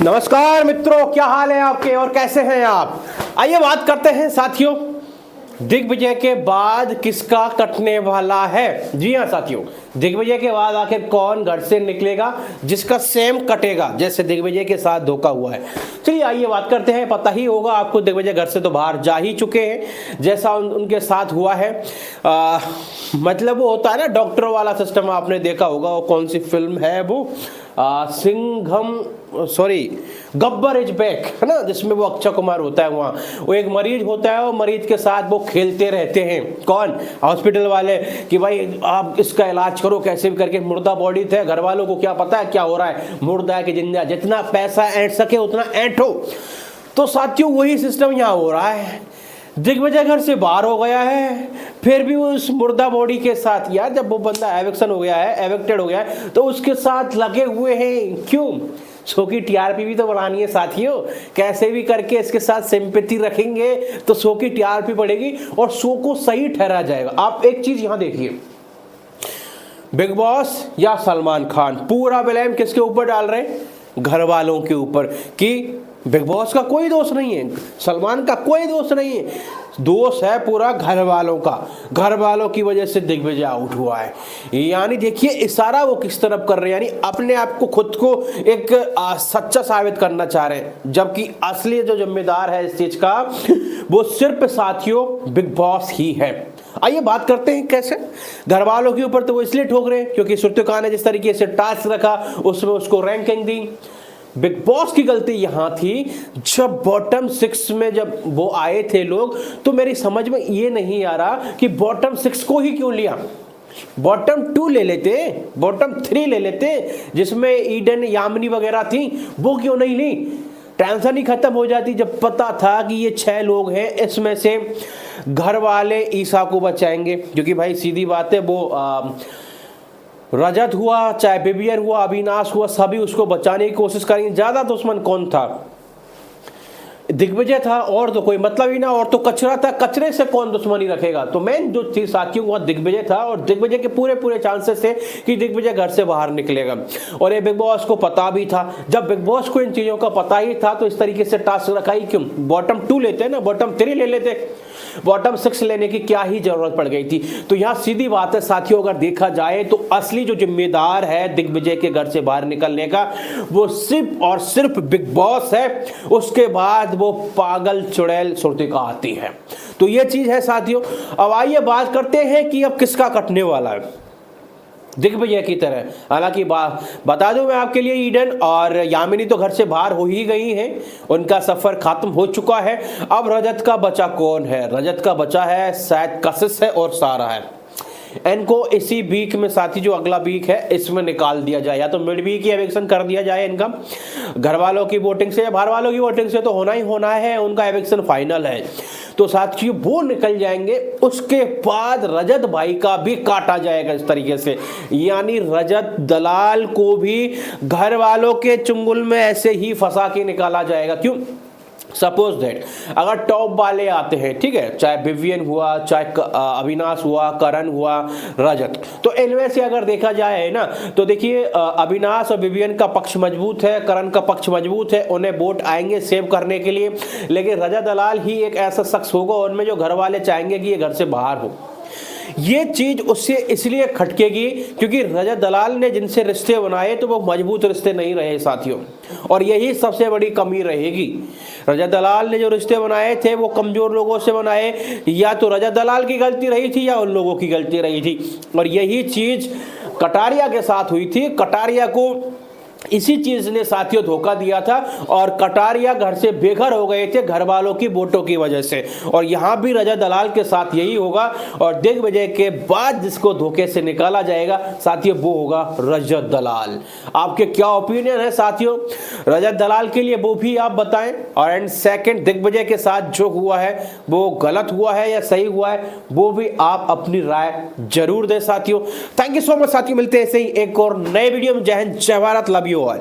नमस्कार मित्रों, क्या हाल है आपके और कैसे हैं आप। आइए बात करते हैं साथियों, दिग्विजय के बाद किसका कटने वाला है। जी हाँ साथियों, दिग्विजय के बाद आखिर कौन घर से निकलेगा जिसका सेम कटेगा जैसे दिग्विजय के साथ धोखा हुआ है। चलिए आइए बात करते हैं। पता ही होगा आपको, दिग्विजय घर से तो बाहर जा ही चुके हैं जैसा उनके साथ हुआ है। मतलब वो होता है ना डॉक्टर वाला सिस्टम, आपने देखा होगा। वो कौन सी फिल्म है वो, गब्बर इज बैक, है ना, जिसमें वो अक्षय कुमार होता है। वहाँ वो एक मरीज होता है और मरीज के साथ वो खेलते रहते हैं। कौन? हॉस्पिटल वाले, कि भाई आप इसका इलाज करो कैसे भी करके। मुर्दा बॉडी थे, घर वालों को क्या पता है क्या हो रहा है, मुर्दा है कि जिंदा, जितना पैसा ऐंठ सके उतना ऐंठो। तो साथियों वही सिस्टम यहाँ हो रहा है। दिग्विजय घर से बाहर हो गया है, फिर भी वो उस मुर्दा बॉडी के साथ, यार जब वो बंदा एविक्शन हो गया है, एविक्टेड हो गया है, तो उसके साथ लगे हुए हैं। क्यों? शो की टीआरपी भी तो बढ़ानी है साथियों। कैसे भी करके इसके साथ सिंपैथी रखेंगे तो शो की टीआरपी बढ़ेगी और शो को सही ठहरा जाएगा। आप एक चीज यहां देखिए, बिग बॉस या सलमान खान पूरा ब्लेम किसके ऊपर डाल रहे हैं? घर वालों के ऊपर, कि बिग बॉस का कोई दोष नहीं है, सलमान का कोई दोष नहीं है, दोष है पूरा घर वालों का। घर वालों की वजह से दिग्विजय आउट हुआ है। यानी देखिए इशारा वो किस तरफ कर रहे हैं, यानी अपने आप को खुद को एक सच्चा साबित करना चाह रहे हैं, जबकि असली जो जिम्मेदार है इस चीज का वो सिर्फ साथियों बिग बॉस ही है। आइए बात करते हैं कैसे। घर वालों के ऊपर तो वो इसलिए ठोक रहे हैं क्योंकि श्रुति खान ने जिस तरीके से टास्क रखा उसमें उसको रैंकिंग दी। बिग बॉस की गलती यहां थी, जब बॉटम 6 में जब वो आए थे लोग, तो मेरी समझ में ये नहीं आ रहा कि बॉटम 6 को ही क्यों लिया। बॉटम 2 ले लेते, बॉटम 3 ले लेते, जिसमें ईडन यामिनी वगैरह थी, वो क्यों नहीं ली। टेंशन ही खत्म हो जाती जब पता था कि ये 6 लोग हैं, इसमें से घर वाले ईसा को बचाएंगे। क्योंकि भाई सीधी बात है, वो रजत हुआ, चाहे विवियन हुआ, अविनाश हुआ, सभी उसको बचाने की कोशिश करेंगे। ज्यादा दुश्मन कौन था? दिग्विजय था, और तो कोई मतलब ही ना, और तो कचरा था, कचरे से कौन दुश्मनी रखेगा। तो मेन जो चीज साथियों वह दिग्विजय था, और दिग्विजय के पूरे चांसेस थे कि दिग्विजय घर से बाहर निकलेगा। और ये बिग बॉस को पता भी था। जब बिग बॉस को इन चीजों का पता ही था तो इस तरीके से टास्क रखा ही क्यों। बॉटम 2 लेते ना, बॉटम 3 ले लेते, बॉटम 6 लेने की क्या ही जरूरत पड़ गई थी। तो यहां सीधी बात है साथियों, अगर देखा जाए तो असली जो जिम्मेदार है दिग्विजय के घर से बाहर निकलने का, वो सिर्फ और सिर्फ बिग बॉस है। उसके बाद वो पागल चुड़ैल श्रुतिका आती है। तो ये चीज है साथियों। अब आइए बात करते हैं कि अब किसका कटने वाला है दिग्विजय की तरह। हालांकि बता दूं मैं आपके लिए, ईडन और यामिनी तो घर से बाहर हो ही गई हैं, उनका सफर खत्म हो चुका है। अब रजत का बचा कौन है? रजत का बचा है शायद कशिश है और सारा है। इनको इसी वीक में साथी, जो अगला वीक है, इसमें निकाल दिया जाए, या तो मिड वीक ही एविक्शन कर दिया जाए इनका। घर वालों की वोटिंग से या बाहर वालों की वोटिंग से तो होना ही होना है, उनका एविक्शन फाइनल है। तो साथियों वो निकल जाएंगे, उसके बाद रजत भाई का भी काटा जाएगा इस तरीके से। यानी रजत दलाल को भी घर वालों के चुंगल में ऐसे ही फंसा के निकाला जाएगा। क्यों? सपोज दैट अगर टॉप वाले आते हैं, ठीक है, चाहे विवियन हुआ, चाहे अविनाश हुआ, करण हुआ, रजत, तो इनमें से अगर देखा जाए ना, तो देखिए अविनाश और विवियन का पक्ष मजबूत है, करण का पक्ष मजबूत है, उन्हें वोट आएंगे सेव करने के लिए। लेकिन रजत दलाल ही एक ऐसा शख्स होगा उनमें जो घर वाले चाहेंगे कि ये घर से बाहर हो। ये चीज उससे इसलिए खटकेगी क्योंकि रजत दलाल ने जिनसे रिश्ते बनाए तो वो मजबूत रिश्ते नहीं रहे साथियों, और यही सबसे बड़ी कमी रहेगी। रजत दलाल ने जो रिश्ते बनाए थे वो कमजोर लोगों से बनाए, या तो रजत दलाल की गलती रही थी या उन लोगों की गलती रही थी। और यही चीज कटारिया के साथ हुई थी। कटारिया को इसी चीज ने साथियों धोखा दिया था और कटारिया घर से बेघर हो गए थे घर वालों की वोटों की वजह से। और यहां भी रजत दलाल के साथ यही होगा, और दिग्विजय के बाद जिसको धोखे से निकाला जाएगा साथियों वो होगा रजत दलाल। आपके क्या ओपिनियन है साथियों रजत दलाल के लिए, वो भी आप बताएं। और एंड सेकंड, दिग्विजय के साथ जो हुआ है वो गलत हुआ है या सही हुआ है, वो भी आप अपनी राय जरूर दें साथियों। थैंक यू सो मच साथियों, मिलते हैं ऐसे ही एक और नए वीडियो में। जय हिंद, जय भारत, लव यू ऑल।